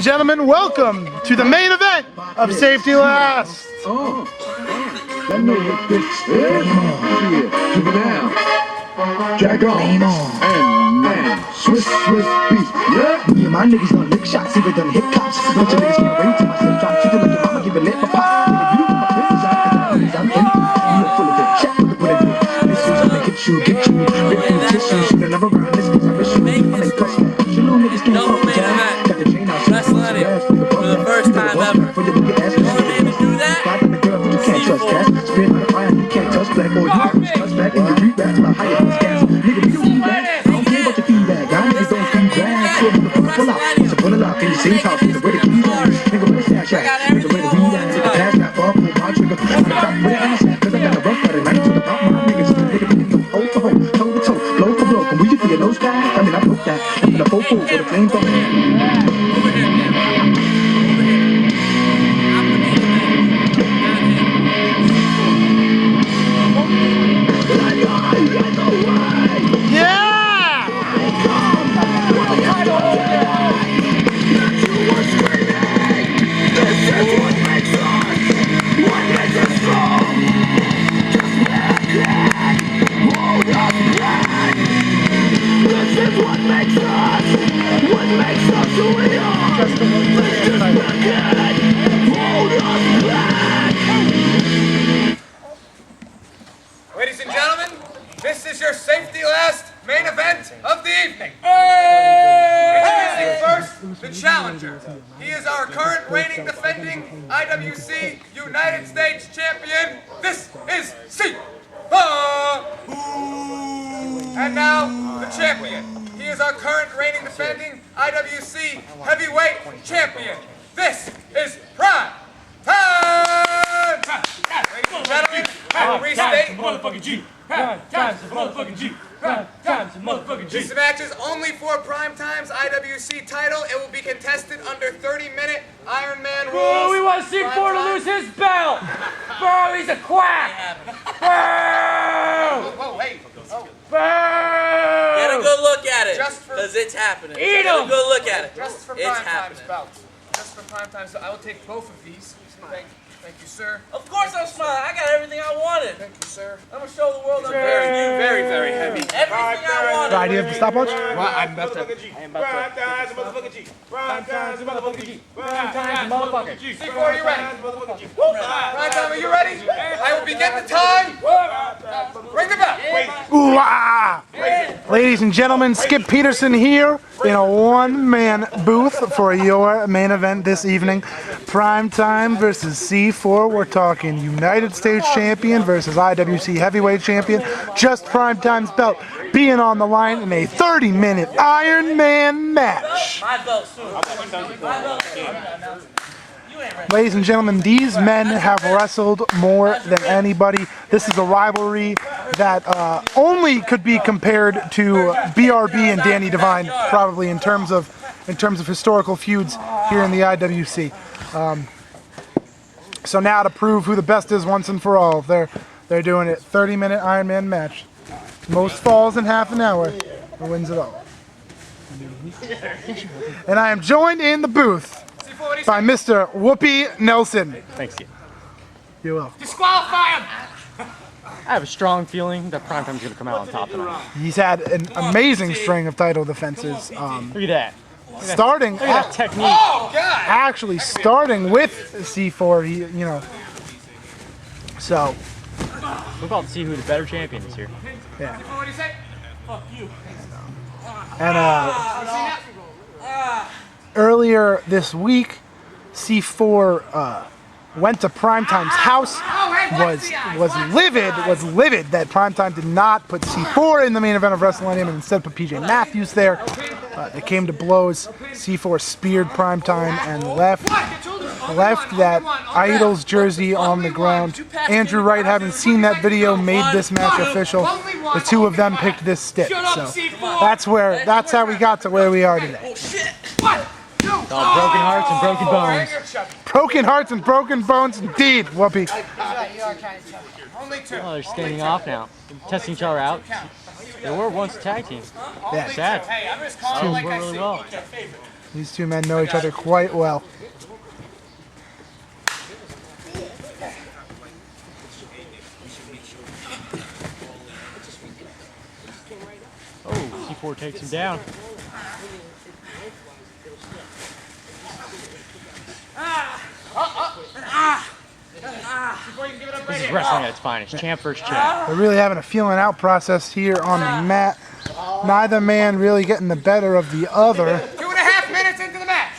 Gentlemen, welcome to the main event of Safety Last. I know what this is. Keep it down. Jack off. And man. Swiss beast. Yeah. Me and my niggas done lick shots, even done hip cops. Bunch of niggas can't wait till my son drop. Treat it like your mama, give it lit for pop. Nigga, you my business out, cause I'm empty. You are full of it. Check with what I do. This is gonna get you. Rip through the tissue. Shoot another round. This is a issue. I make plus. You little niggas can't fuck with that. Got the chain out. Wrestling for the first time ever. The only man to do that? You can't trust cash. Spin on the fire, you can't touch black. Or you touch back and you reback to my higher gas. Nigga, we don't feedback. I don't care about your feedback. Y'all niggas don't feedback. So nigga, pull out. Once you pull it out, in the same house, nigga, where the keys at? Nigga, where the stash at? Nigga, where the weed at? Nigga, pass that ball, pull my trigger. I'm the top where the ass at, cause I got a rough cut and I ain't talking about my niggas. Nigga, we can go hoe for hoe, toe to toe, blow for blow. Can we just for your nose guy? I mean, I broke that. And for the fofo, for the flame for Ladies and gentlemen, this is your Safety Last main event of the evening. Introducing first, the challenger. He is our current reigning defending IWC United States champion. This is C4. And now, the champion. He is our current reigning defending IWC heavyweight champion. This is PrimeTime. Ladies and gentlemen, I will restate. Motherfucking G. Time's a motherfucking G. Time's a motherfucking G. This match is only for PrimeTime's IWC title. It will be contested under 30-minute Iron Man rules. Oh, we want C4 to lose his belt. Bro, he's a quack. Whoa, wait. Oh. Get a good look at it, because it's happening. Eat Get a good look at it. Just for it's PrimeTime's belt. Just for PrimeTime's belt. I will take both of these. Thank you, sir. Of course I'm smiling. I got everything I wanted. Thank you, sir. I'm going to show the world I'm Very, very heavy. Everything I wanted. Right, do you have the stopwatch? Well, I'm about to. PrimeTime's a motherfucking G. PrimeTime's a motherfucking G. PrimeTime's a motherfucking G. C4, are you ready? PrimeTime, are you ready? I will begin the time. Ring the bell. Ooh, ah. Ladies and gentlemen, Skip Peterson here in a one-man booth for your main event this evening. PrimeTime versus C4. We're talking United States champion versus IWC heavyweight champion. Just PrimeTime's belt being on the line in a 30-minute Iron Man match. My belt soon. My belt soon. Ladies and gentlemen, these men have wrestled more than anybody. This is a rivalry that only could be compared to BRB and Danny Devine, probably in terms of historical feuds here in the IWC. So now to prove who the best is once and for all, they're doing it. 30-minute Iron Man match. Most falls in half an hour. Who wins it all? And I am joined in the booth by Mr. Whoopi Nelson. Thanks, you. You're welcome. Disqualify him. I have a strong feeling that PrimeTime's going to come out on top tonight. He's had an amazing string of title defenses. Look at that. Starting, Look at that technique. Oh, God. actually starting with C4. So We're about to see who the better champion is here. yeah. What do you say? Fuck you. And earlier this week, C4 went to PrimeTime's house. Was livid that PrimeTime did not put C4 in the main event of WrestleMania and instead put PJ Matthews there. They came to blows. C4 speared PrimeTime and left that Idols jersey on the ground. Andrew Wright, having seen that video, made this match official. The two of them picked this stick. So that's how we got to where we are today. All broken hearts and broken bones. Broken hearts and broken bones indeed, Whoopi. Oh, they're standing off now. Testing each other out. They were once a tag team. Yeah. Sad. Hey, I'm just Two calling work really well. These two men know each other quite well. Oh, C4 takes him down. This is wrestling at its finest. Champ versus champ. They're really having a feeling out process here on the mat. Neither man really getting the better of the other. 2.5 minutes into the match.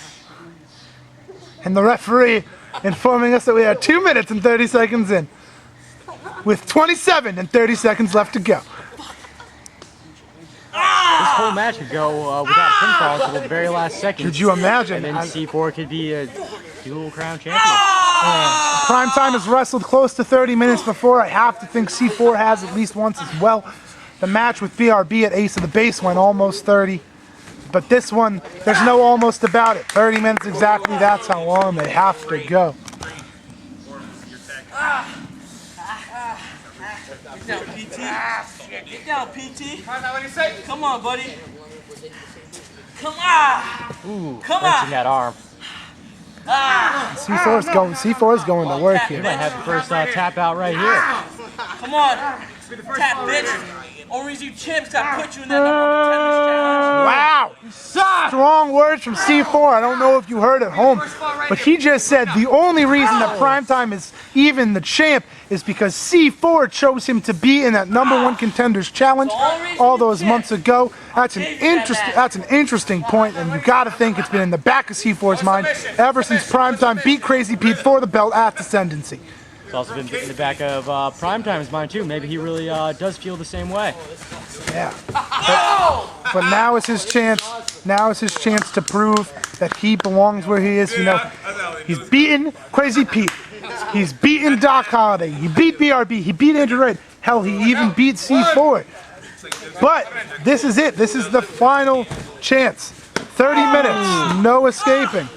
And the referee informing us that we are 2 minutes and 30 seconds in, with 27 and 30 seconds left to go. This whole match could go without a pinfall until the very last second. Could you imagine? And then C4 could be a dual crown champion. PrimeTime has wrestled close to 30 minutes before. I have to think C4 has at least once as well. The match with BRB at Ace of the Base went almost 30. But this one, there's no almost about it. 30 minutes exactly, that's how long they have to go. Get down, PT. Get down, PT. What do you say? Come on, buddy. Come on. Ooh, Come wrenching on. that arm. C4 is going to work We here. might have the first tap out right here. Come on. Tap, bitch. Only reason you champs got put you in that number 10 challenge. Wow! Strong words from C4. I don't know if you heard at home, but he just said the only reason that PrimeTime is even the champ is because C4 chose him to be in that #1 contenders challenge all those months ago. That's an interesting point, and you got to think it's been in the back of C4's mind ever since PrimeTime beat Crazy Pete for the belt at Descendancy. It's also been in the back of PrimeTime's mind too. Maybe he really does feel the same way. Yeah. But now is his chance. Now is his chance to prove that he belongs where he is. You know, he's beaten Crazy Pete. He's beaten Doc Holliday. He beat BRB. He beat Andrew Wright. Hell, he even beat C4. But this is it. This is the final chance. 30 minutes. No escaping.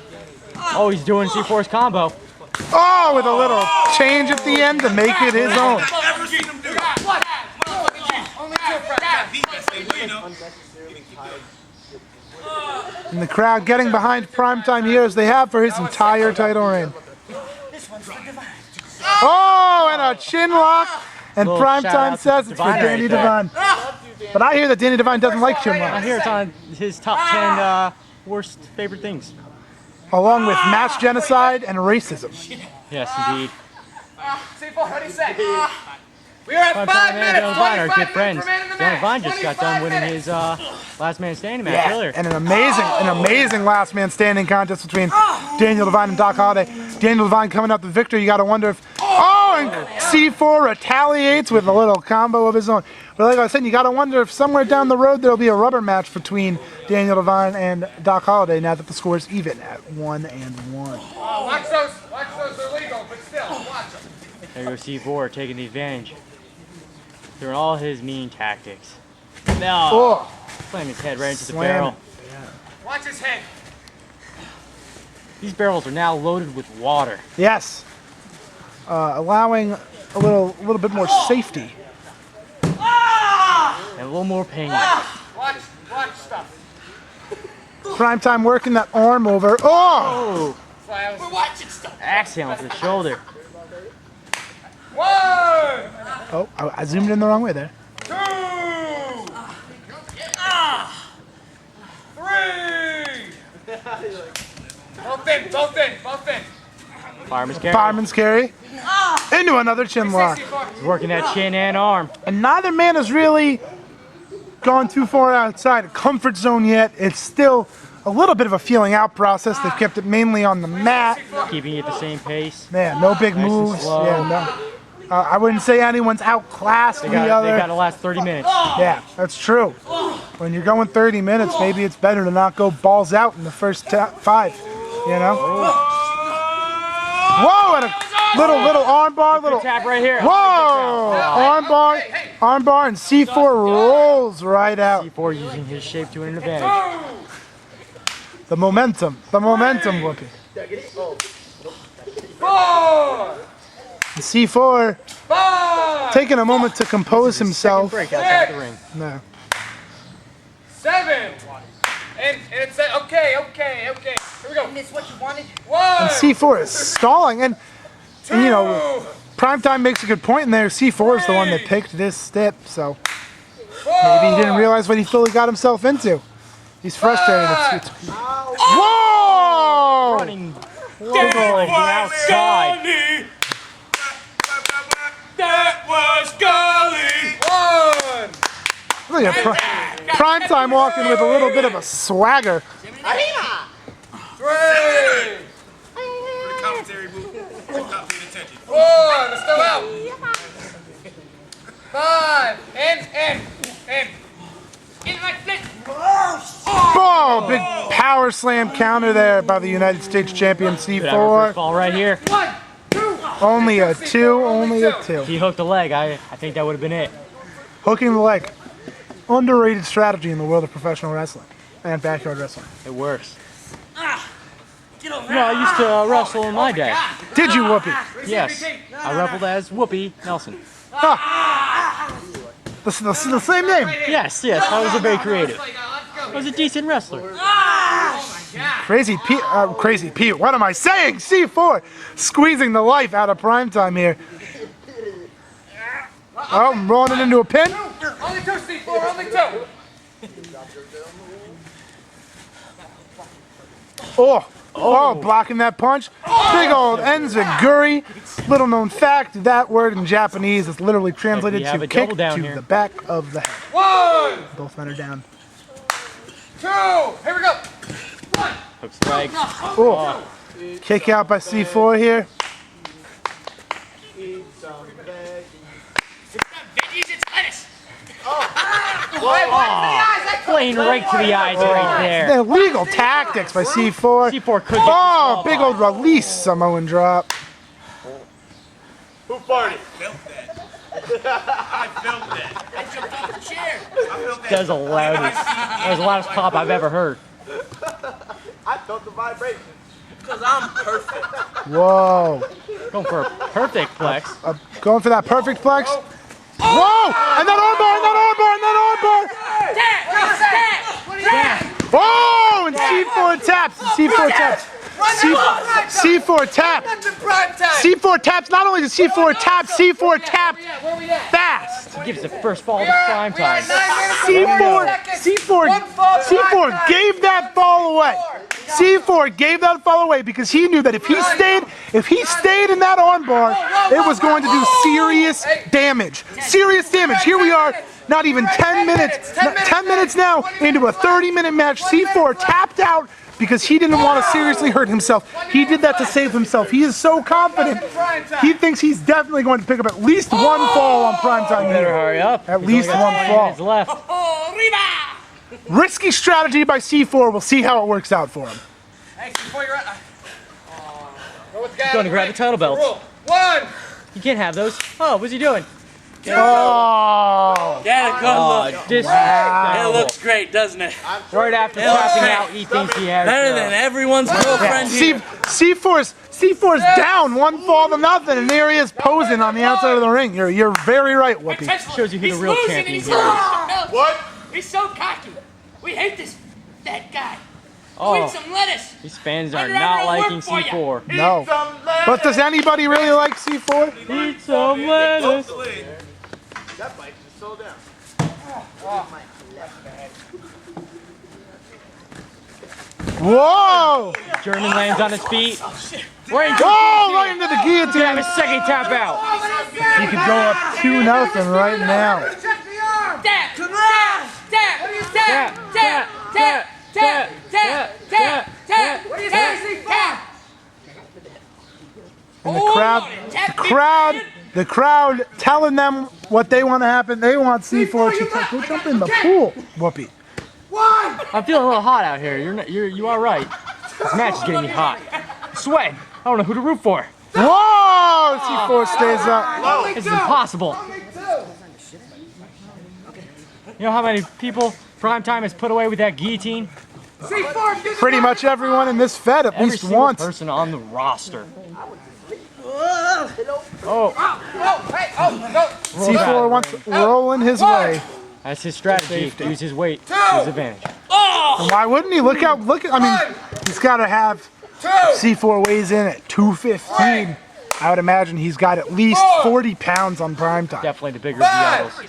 Oh, he's doing C4's combo. Oh, with a little change at the end to make it his own. And the crowd getting behind PrimeTime here as they have for his entire title reign. Oh, and a chin lock. And Little shout PrimeTime out to says it's for Divine Danny right there. Divine. But I hear that Danny Divine doesn't like chin I locks. hear it's on his top 10 worst favorite things. Along with mass genocide and racism. Yes, indeed. C4, what do you say? We are at 5 PrimeTime and minutes, Daniel Divine are 25 good friends. minutes remaining in the Daniel match. Divine just got 25 done winning minutes. his last man standing match earlier. And an amazing last man standing contest between Daniel Divine and Doc Holliday. Daniel Divine coming up the victor. You got to wonder if, and C4 retaliates with a little combo of his own. But like I was saying, you got to wonder if somewhere down the road there'll be a rubber match between Daniel Divine and Doc Holliday now that the score is even at 1-1. Watch those, they're legal, but still, watch them. There goes C4 taking the advantage. Doing all his mean tactics. No! Oh, Slam his head right into the Slam barrel. Watch his head. These barrels are now loaded with water. yes. Allowing a little bit more safety. And a little more pain. Watch stuff. PrimeTime working that arm over. Oh! Oh! Axiom to the shoulder. 1, Oh, I zoomed in the wrong way there. 2, 3. Both in. Fireman's carry. Fireman's carry. Into another chin lock. Working that chin and arm. And neither man has really gone too far outside a comfort zone yet. It's still a little bit of a feeling out process. They've kept it mainly on the mat. Keeping it the same pace. Man, no big Nice and moves. slow. Yeah, no. I wouldn't say anyone's outclassed They the got other. to last 30 minutes. Yeah, that's true. When you're going 30 minutes, maybe it's better to not go balls out in the first 5. You know? Whoa! And a little arm bar, little. Tap right here. Whoa! Arm bar, and C4 rolls right out. C4 using his shape to an advantage. The momentum whooping. 4, And C4 5, taking a moment to compose himself. Break outside the ring. No. 7, And it's okay. Here we go. Isn't this what you wanted? One. And C4 is stalling, and you know, PrimeTime makes a good point in there. C4 is the one that picked this step, so maybe he didn't realize what he fully got himself into. He's frustrated. Whoa! Running horribly outside. That was golly. One. Look at PrimeTime walking with a little bit of a swagger. 3. Commentary booth. Not paying attention. 4. Let's go out. 5. And. In my flip. Oh, big power slam counter there by the United States champion C4. Ball right here. 1, 2. Only a 2, only a 2. He hooked the leg. I think that would have been it. Hooking the leg. Underrated strategy in the world of professional wrestling and backyard wrestling. It works. Get over You know, I used to wrestle in my day. Did you, Whoopi? Yes, I wrestled as Whoopi Nelson. The same name. Yes, I was very creative. I was a decent wrestler. Crazy Pete. What am I saying? C4 squeezing the life out of PrimeTime here. Oh, I'm rolling it into a pin. Only 2, C4. Only 2. Oh, blocking that punch. Big old enziguri. Little known fact, that word in Japanese is literally translated We have to a kick double down to here. the back of the head. 1, Both men are down. 2. Here we go. 1. Hooks the leg. Oh, kick out by C4 here. Veggies, it's lettuce. Playing right to the eyes right there. Illegal tactics by C4. C4 could get Oh, big old release Samoan drop. Who farted? Felt that. I felt that. I jumped off the chair. I felt that. That was the loudest pop I've ever heard. I felt the vibration. Because I'm perfect. Whoa. Going for a perfect flex. Going for that perfect flex. Whoa! And that armbar! Oh! And C4 taps. C4 taps. C4 taps. C4 taps. Not only does C4 tap, C4 tapped fast. He gives the first fall to PrimeTime. C4 gave that fall away. C4 gave that fall away because he knew that if he stayed in that armbar, it was going to do serious damage. Serious damage. Here we are, not even 10 minutes. 10 minutes now into a 30-minute match. C4 tapped out because he didn't want to seriously hurt himself. He did that to save himself. He is so confident. He thinks he's definitely going to pick up at least one fall on PrimeTime Better here. hurry up. At He's least only got one 20 fall. minutes left. Oh, Riva! Risky strategy by C4. We'll see how it works out for him. Hey, C4, you're out. Go with the guy. Going to grab the title belts. 1. You can't have those. Oh, what's he doing? Oh. Get a good look. It Wow. looks great, doesn't it? Right after tapping out, he thinks he has. Better than everyone's girlfriend here. C4's down 1 fall to nothing, and there he is posing on the outside of the ring. You're very right, Whoopi. Shows you who the real champion He's here is. What? He's so cocky. We hate that guy. Oh. Eat some lettuce. These fans are Under not Armour will liking work for ya. C4. No. But does anybody really like C4? Eat some lettuce. That bike just slow down. Whoa! German lands on his feet. Right into Right into the have guillotine. a second tap out. He could go up 2-0 right now. Tap, tap. What do you say? Tap. And the crowd telling them what they want to happen. They want C4 to go jump in the pool. Whoopi. I'm feeling a little hot out here. You are right. This match is getting me hot. Sweat. I don't know who to root for. Whoa! C4 stays up. This is impossible. You know how many people PrimeTime has put away with that guillotine? Pretty much everyone in this Fed at Every least single once. person on the roster. C4 wants rolling his way. That's his strategy. Use his weight to his advantage. Oh! Why wouldn't he? Look, I mean, he's got to have C4 weighs in at 215. I would imagine he's got at least 40 pounds on PrimeTime. Definitely the bigger of the idols.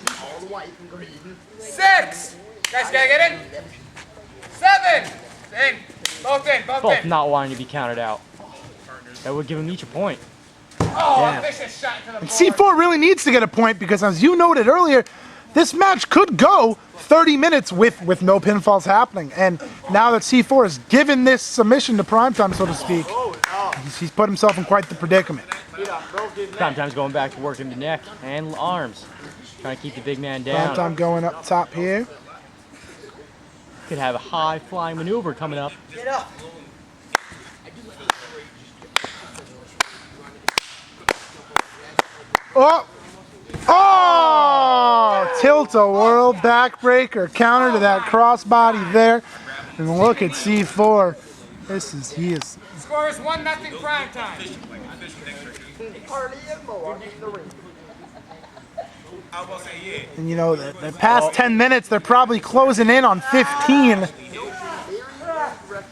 6. Guys, gotta get in. 7. In. Both in. Both not wanting to be counted out. That would give them each a point. Oh, vicious shot to the And C4 really needs to get a point because, as you noted earlier, this match could go 30 minutes with no pinfalls happening. And now that C4 has given this submission to PrimeTime, so to speak, he's put himself in quite the predicament. PrimeTime's going back to working the neck and arms. Trying to keep the big man down. PrimeTime going up top here. Could have a high flying maneuver coming up. Get up. Oh! Oh! Tilt-a-whirl backbreaker counter to that crossbody there. And look at C4. He is. Score is 1-0 PrimeTime. And you know, the past 10 minutes, they're probably closing in on 15.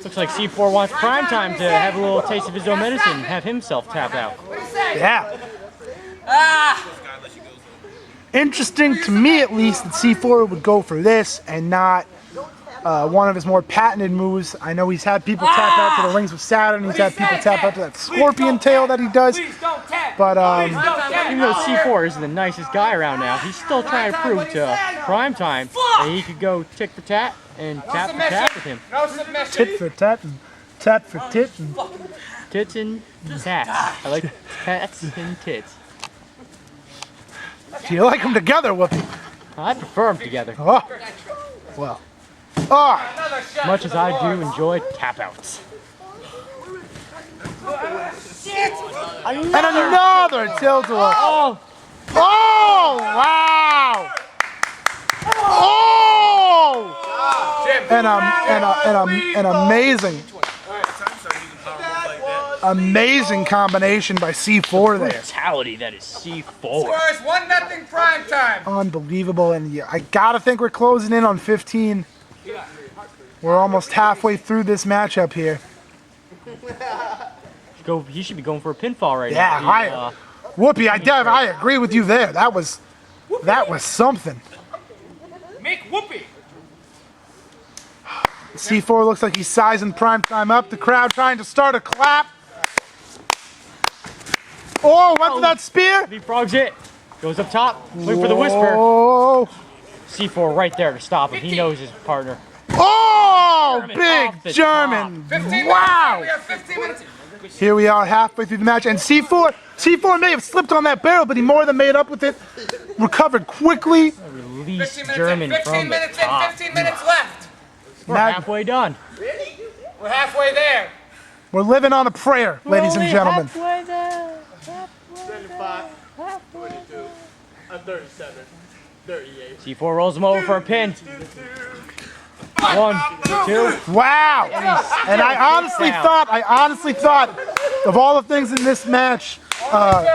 Looks like C4 wants PrimeTime to have a little taste of his own medicine and have himself tap out. Yeah. Interesting to me, at least, that C4 would go for this and not one of his more patented moves. I know he's had people tap out to the rings with Saturn. He's had people tap out to that scorpion tail that he does. But even though C4 is the nicest guy around now, he's still trying to prove to PrimeTime that he could go tick for tat and tap for tat with him. No submission. tit for tat and tat for tit. And Tits and tats. I like tats and tits. do you like them together, Whoopi? I prefer them together. Oh, well. Oh, Another shot As much to as the I bar. do enjoy tap outs. and another tilt-a-whirl. Oh! Oh, wow. Oh! An amazing combination by C4 there. Brutality that is C4. Score is 1-0 PrimeTime. Unbelievable, and yeah, I gotta think we're closing in on 15. We're almost halfway through this matchup here. He should be going for a pinfall right Yeah, now. Whoopi, I agree with you there. That was something. Make whoopee. C4 looks like he's sizing PrimeTime up. The crowd trying to start a clap. Oh, went for that spear. Leapfrogs it. Goes up top. Wait for the whisper. Oh, C4 right there to stop him. He knows his partner. oh, German off the big German. 15 Wow. minutes. We have 15 minutes. Here we are halfway through the match, and C4 may have slipped on that barrel, but he more than made up with it. Recovered quickly. Release 15 minutes German in. 15 from the minutes top. in. 15 minutes left. We're halfway done. We're halfway there. We're living on a prayer, ladies and gentlemen. Halfway there. C4 rolls him over for a pin. 1, 2. Wow! And I honestly thought of all the things in this match,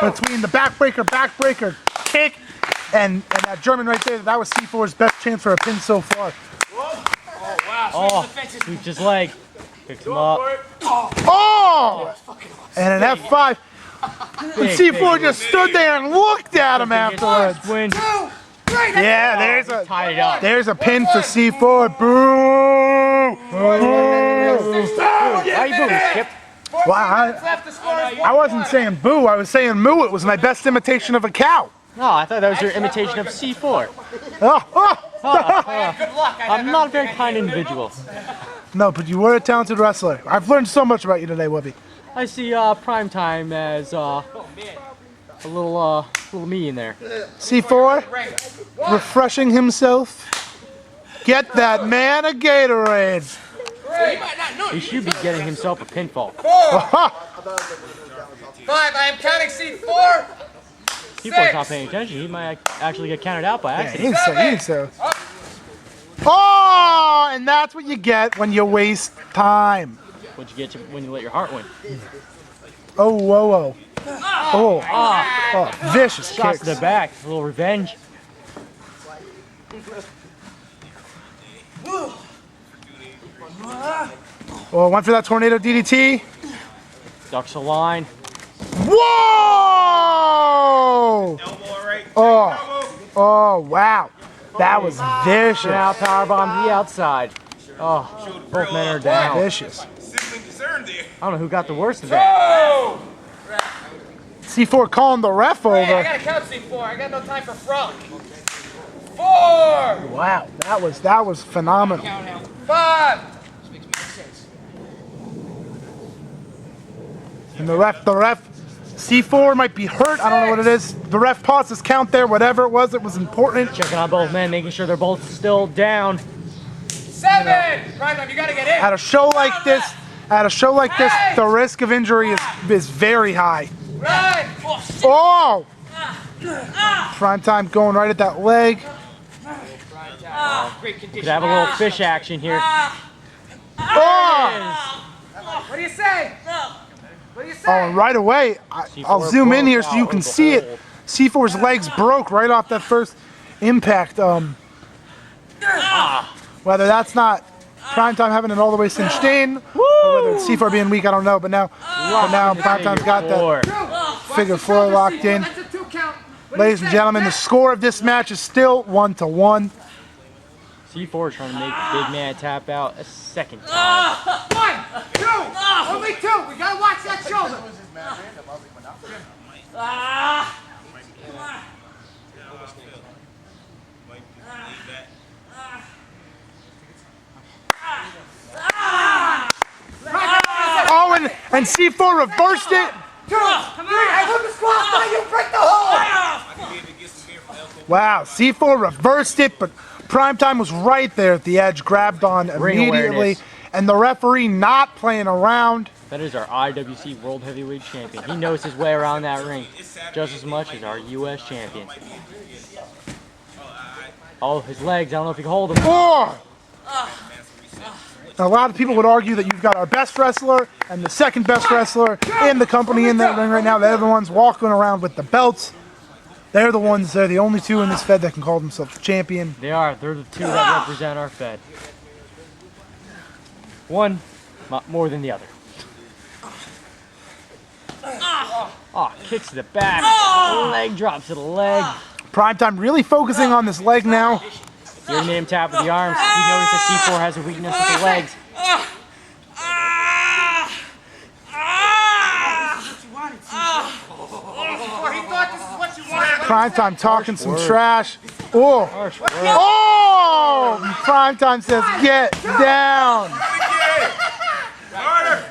between the backbreaker kick, and that German right there, that was C4's best chance for a pin so far. Oh, sweeps his leg. Picks him up. Oh! And an F5. And C4 just stood there and looked at him afterwards. Win. Yeah, Tied it up. there's a pin for C4. Boo! Boo! Why you booing, Skip? Well, I wasn't saying boo, I was saying moo. It was my best imitation of a cow. No, I thought that was your imitation of C4. Oh, oh. Good luck. I'm not a very kind individual. No, but you were a talented wrestler. I've learned so much about you today, Whoopi. I see PrimeTime as a little me in there. C4, refreshing himself. Get that man a Gatorade. He should be getting himself a pinfall. 4. 5. I am counting C4. C4's not paying attention. He might actually get counted out by Yeah, accident. he ain't so. Oh, and that's what you get when you waste time. What'd you get when you let your heart win? Oh, whoa, whoa. Oh, vicious Shots kicks. to the back. A little revenge. Oh, went for that tornado DDT. Ducks the line. Whoa! Elbow right. Oh, wow. That was vicious. Now powerbomb to the outside. Oh, both men are down. Vicious. Sibling concern there. I don't know who got the worst of that. C4 calling the ref Hey, I over. gotta count C4. I got no time for frolic. 4, Wow, that was phenomenal. 5. And the ref, C4 might be hurt. I don't know what it is. The ref paused his count there. Whatever it was important. Checking on both men, making sure they're both still down. 7. PrimeTime, you gotta get in. At a show like this, the risk of injury is very high. Run. Oh! PrimeTime going right at that leg. Could have a little fish action here. Oh! What do you say? What do you say? Oh, and right away, I'll zoom in here so you can see it. C4's legs broke right off that first impact. Whether that's not PrimeTime having it all the way cinched in, or whether it's C4 being weak, I don't know. But now PrimeTime's got that figure 4 locked in. That's a 2 count. What do you Ladies and say? gentlemen, the score of this match is still 1-1. C4 trying to make the big man tap out a second time. 1, 2. Only 2. We gotta watch that shoulder. Oh, and C4 reversed it. 2, 3. I wouldn't disqualify you. Break the hole. Wow, C4 reversed it, but PrimeTime was right there at the edge, grabbed on Ring immediately, awareness. and the referee not playing around. That is our IWC World Heavyweight Champion. He knows his way around that ring just as much as our US champion. Oh, his legs, I don't know if he can hold them. Oh! A lot of people would argue that you've got our best wrestler and the second best wrestler in the company in that ring right now. They're the ones walking around with the belts. They're the only two in this Fed that can call themselves champion. They are. They're the two that represent our Fed. One more than the other. Oh, kicks to the back. Leg drops to the leg. PrimeTime really focusing on this leg now. You made him tap with the arms. You notice that C4 has a weakness with the legs. He thought this is what you wanted. PrimeTime talking some trash. Oh! Oh! PrimeTime says, get down. Harder.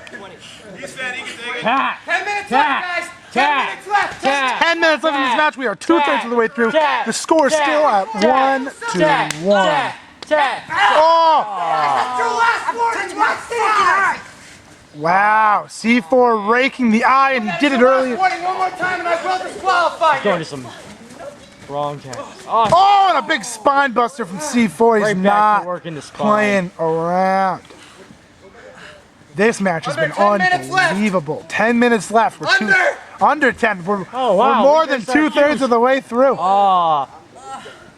He's fat. He can take it. Tap. 10 minutes Tap. left, guys. 10 Tap. minutes left. Tap. 10 minutes left in this match. We are 2/3 of the way through. Tap. The score is Tap. still at Tap. 1-1. Tap. Tap. Oh! Your last word. Watch the eye. Wow. C4 raking the eye, and he did it earlier. Warning one more time, and I will disqualify Going you. to some wrong taps. Oh, Oh, and a big spine buster from C4. He's right back not to working the spine. playing around. This match has been Under 10 minutes left. unbelievable. 10 minutes left. We're under 10. We're, Oh, wow. we're more We than just got 2/3 huge. of the way through. Oh,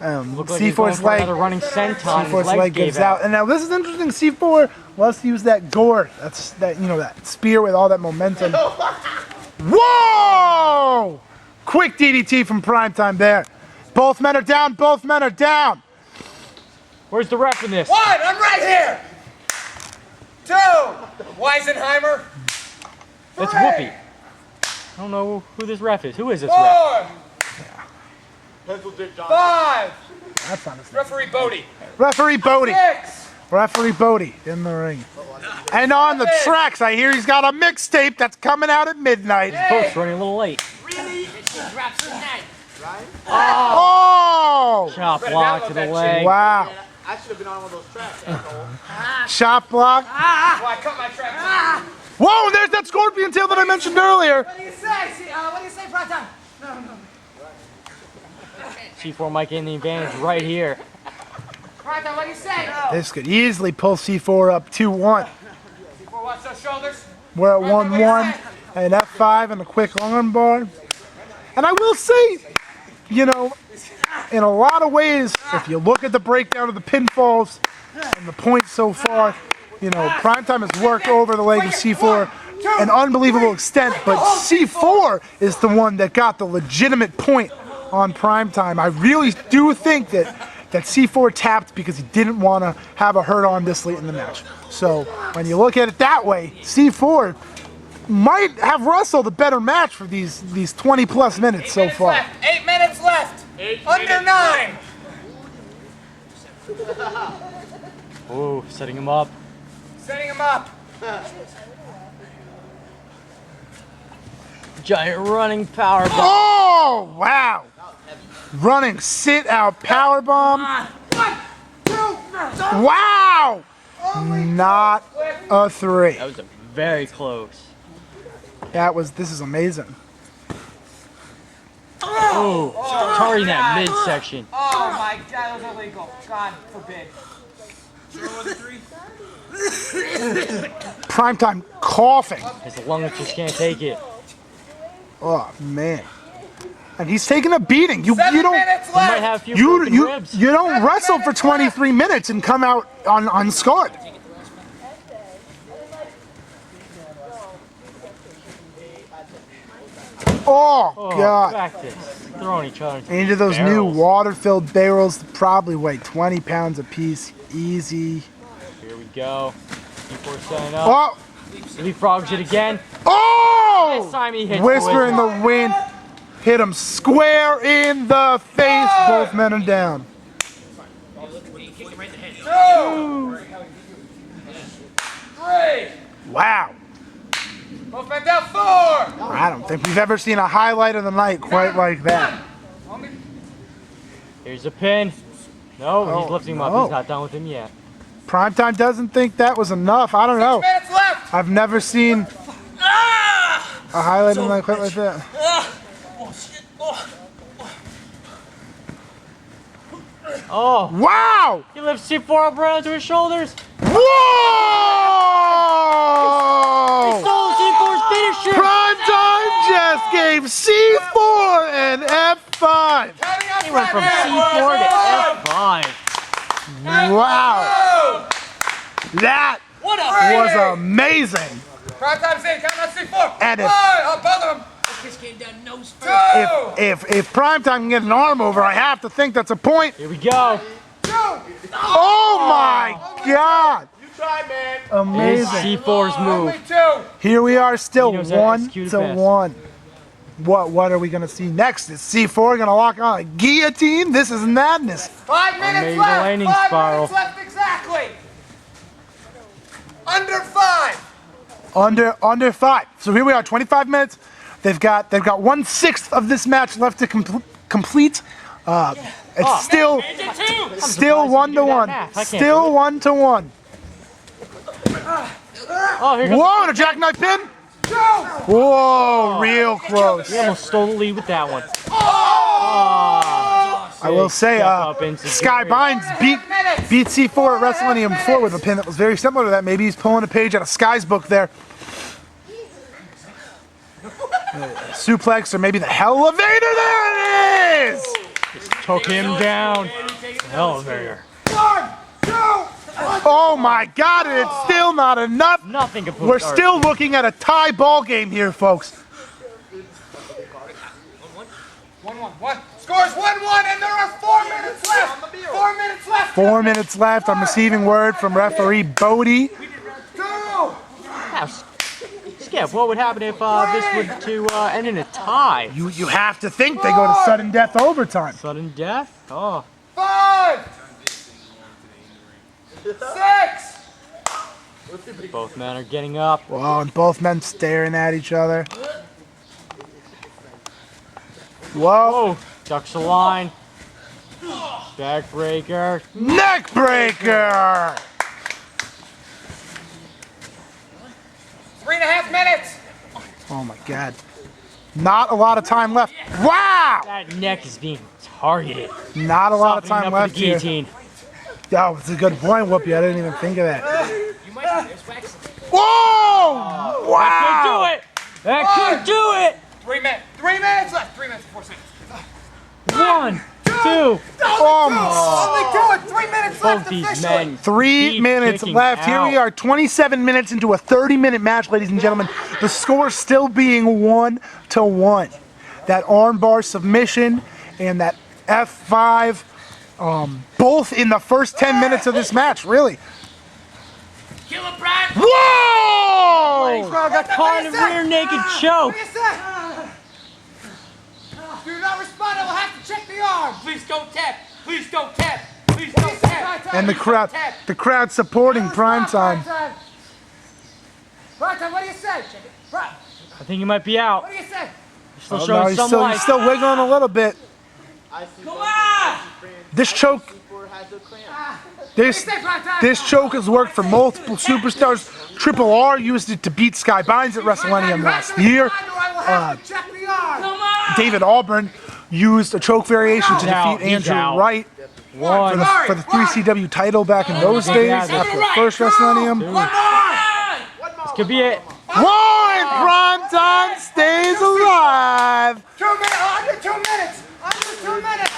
looked like he was going C4's for leg. another running senton. His C4's leg gave gives out. And now this is interesting. C4 loves to use that gore. That's that that spear with all that momentum. Whoa! Quick DDT from PrimeTime there. Both men are down. Both men are down. Where's the ref in this? 1, I'm right here. 2, Weisenheimer. That's 3, Whoopi. I don't know who this ref is. Who is this ref? 4, 5, That's not his name. referee Bodie. Referee Bodie. 6, Referee Bodie in the ring. And on the tracks, I hear he's got a mixtape that's coming out at midnight. Both running a little late. Oh! Chop block to the leg. Wow. I should have been on one of those tracks, asshole. Shot block. Well, I cut my track. Whoa, there's that scorpion tail that I mentioned earlier. What do you say? What do you say, PrimeTime? C4 might gain the advantage right here. PrimeTime, what do you say? This could easily pull C4 up 2-1. C4, watch those shoulders. We're at 1-1 and F5 and a quick arm bar. And I will say, in a lot of ways, if you look at the breakdown of the pinfalls and the points so far, you know, Primetime has worked over the leg of C4 an unbelievable extent, but C4 is the one that got the legitimate point on Primetime. I really do think that C4 tapped because he didn't want to have a hurt on this late in the match. So when you look at it that way, C4 might have wrestled a better match for these 20+ minutes so far. 8 minutes left. Under 9. Oh, setting him up. Setting him up. Giant running power bomb. Oh, wow. Running sit out power bomb. Wow. Not a 3. That was very close. This is amazing. Oh, targeting that midsection. Oh my God, that was illegal. God forbid. Primetime coughing. His lungs just can't take it. Oh man. And he's taking a beating. You 7 don't minutes He might left. have a few broken ribs. you don't wrestle for 23 minutes and come out unscarred. Oh, God. Practice. Throwing each other Into those new water-filled barrels that probably weigh 20 pounds apiece. Easy. Here we go. C4 setting up. Oh! Leapfrogs it again. Oh! This time he hits Whisper in the wind. Hit him square in the face. Both men are down. 2, 3. Wow. Both men down. 4. I don't think we've ever seen a highlight of the night quite like that. Here's a pin. No, he's lifting him up. no. He's not done with him yet. Primetime doesn't think that was enough. I don't know. 6 minutes left. I've never seen a highlight of the night quite like that. Oh, Wow! he lifts C4 up right onto his shoulders. Whoa! Stole C4's finisher. Primetime just gave C4 an F5. He went from C4 to F5. Wow. That What a was amazing. Primetime's in. Count on C4. And if- 1. Oh, both of them. This came down nose 2. first. If Primetime can get an arm over, I have to think that's a point. Here we go. 2. Oh my God! You try, man. Here's Amazing. C4's move. Only 2. Here we are, still He knows how to 1 execute it to best. 1. What are we gonna see next? Is C4 gonna lock on a guillotine? This is madness. 5 minutes maybe the left. landing 5 spiral. minutes left exactly. Under 5. Under 5. So here we are, 25 minutes. They've got 1/6 of this match left to complete. It's still Surprised 1 he to could do that 1. math. I can't Still do it. 1 to 1. Oh, here goes. Whoa, and a jackknife pin. Whoa, real close. He almost stole the lead with that one. I will say, Step up into Sky Jerry. Bynes beat C4 at WrestleMania before with a pin that was very similar to that. Maybe he's pulling a page out of Sky's book there. Suplex or maybe the elevator. There it is. Took him down. Elevator. Oh my God, and it's still not enough. Nothing can put We're Darby. still looking at a tie ball game here, folks. 1-1. Scores 1-1, and there are 4 minutes left. 4 minutes left. 4 minutes left. I'm receiving word from referee Bodie. 2. Yeah, Skip, what would happen if this would to end in a tie? You have to think they go to sudden death overtime. Sudden death? Oh. 5. 6. Both men are getting up. Whoa, and both men staring at each other. Whoa. Oh, ducks the line. Backbreaker. Neck breaker. 3.5 minutes. Oh my God. Not a lot of time left. Wow. That neck is being targeted. Not a lot of Softening time up for left the here. guillotine. Oh, it's a good point, Whoopi. I didn't even think of that. Whoa! Could Wow! do it. That could do it. 3 minutes. 3 minutes left. 3 minutes and 4 seconds. 1, 2. two. Only two and 3 minutes Both left these officially. men. 3 keep minutes kicking left. Here we out. are, 27 minutes into a 30-minute match, ladies and gentlemen. The score still being 1-1. That armbar submission and that F5, both in the first 10 minutes of this match, really. Killer Brad. Whoa! Crowd got caught in a rear naked choke. What do you say? Do not respond, I will have to check the arm. Please don't tap. Please don't tap. Please don't tap. And the crowd supporting PrimeTime. PrimeTime, what do you say? I think he might be out. What do you say? Still Oh, showing no, he's some still, life. he's still wiggling a little bit. Come on. This choke choke has worked for multiple superstars. Triple R used it to beat Sky Bynes at WrestleMania last year. Come on. David Auburn used a choke variation to out. defeat He's Andrew out. Wright One. for the 3CW title back in those days after the first WrestleMania. This could be it. One! PrimeTime stays alive! 2 minutes, under 2 minutes, under 2 minutes.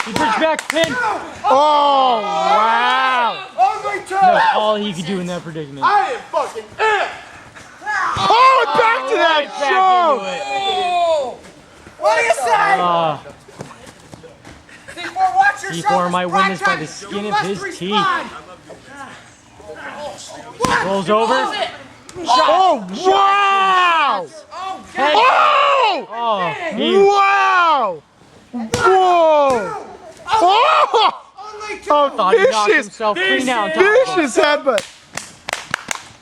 He pushed back pin. Oh, wow! Only 2. That's all he could do in that predicament. I am fucking amped. Oh, and back to that Back choke! into it. What do you say? C4, watch yourself. C4 might win this by PrimeTime. the skin You of must his respond. Rolls over. Oh, wow! Hey. Oh! Oh, he Wow! Whoa! Oh! Only 2. Oh, thought he knocked vicious! himself clean out. Vicious headbutt!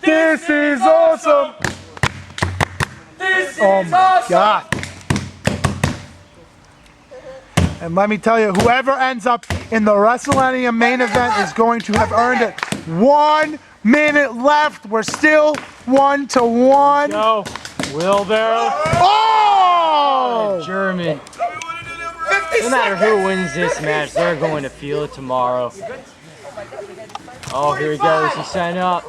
This is awesome! Oh my god! And let me tell you, whoever ends up in the WrestleMania main event is going to have earned it. 1 minute left. We're still 1-1. Go. Wheelbarrow. Oh! German. No matter who wins this match, they're going to feel it tomorrow. Oh, here he goes. He's setting up.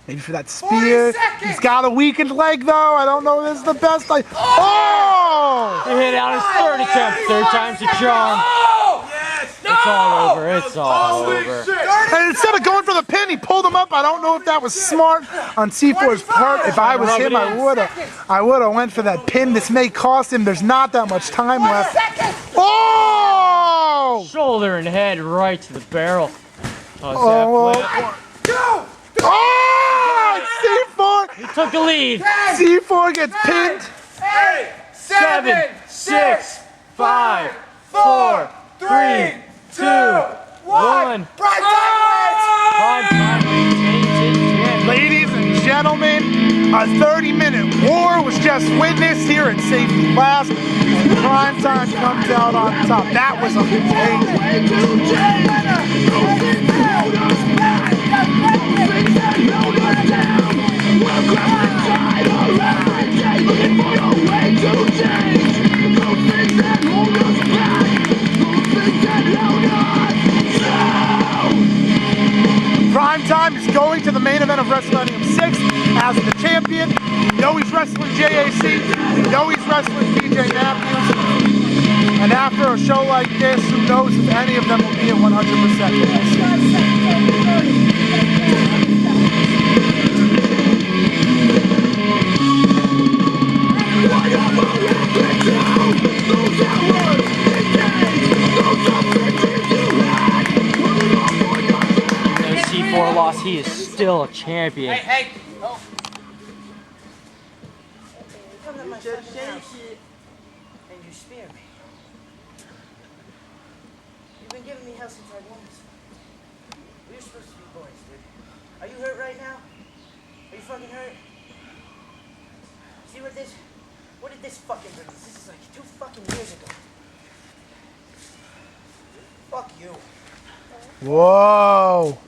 Maybe for that spear. He's got a weakened leg though. I don't know if this is the best. Oh! He hit out his third attempt. Third time's a charm. It's all over. It's all over. And instead of going for the pin, he pulled him up. I don't know if that was smart on C4's part. If I was him, I would've went for that pin. This may cost him. There's not that much time left. Oh! Shoulder and head right to the barrel. Toss Oh, that flip. Oh! C4! He took the lead. C4 gets pinned. 7, 6, 5, 4, 3, 2, 1. PrimeTime retains its champion. Ladies and gentlemen, a 30-minute war was just witnessed here at Safety Last. And PrimeTime comes out on top. That was amazing. PrimeTime is going to the main event of WrestleMania 6 as the champion. We know he's wrestling JAC. We know he's wrestling PJ Matthews. And after a show like this, who knows if any of them will be at 100%. C4 loss, he is still a champion. Hey. Come to my fucking house and you spear me. You've been giving me hell since I won this fight. We're supposed to be boys, dude. Are you hurt right now? Are you fucking hurt? See what did this fucking bring us? This is like 2 fucking years ago. Fuck you. Whoa.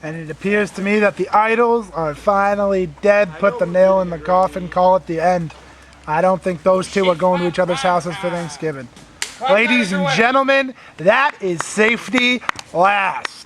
And it appears to me that the idols are finally dead. Put the nail in the coffin, call it the end. I don't think those two are going to each other's houses for Thanksgiving. Ladies and gentlemen, that is Safety Last.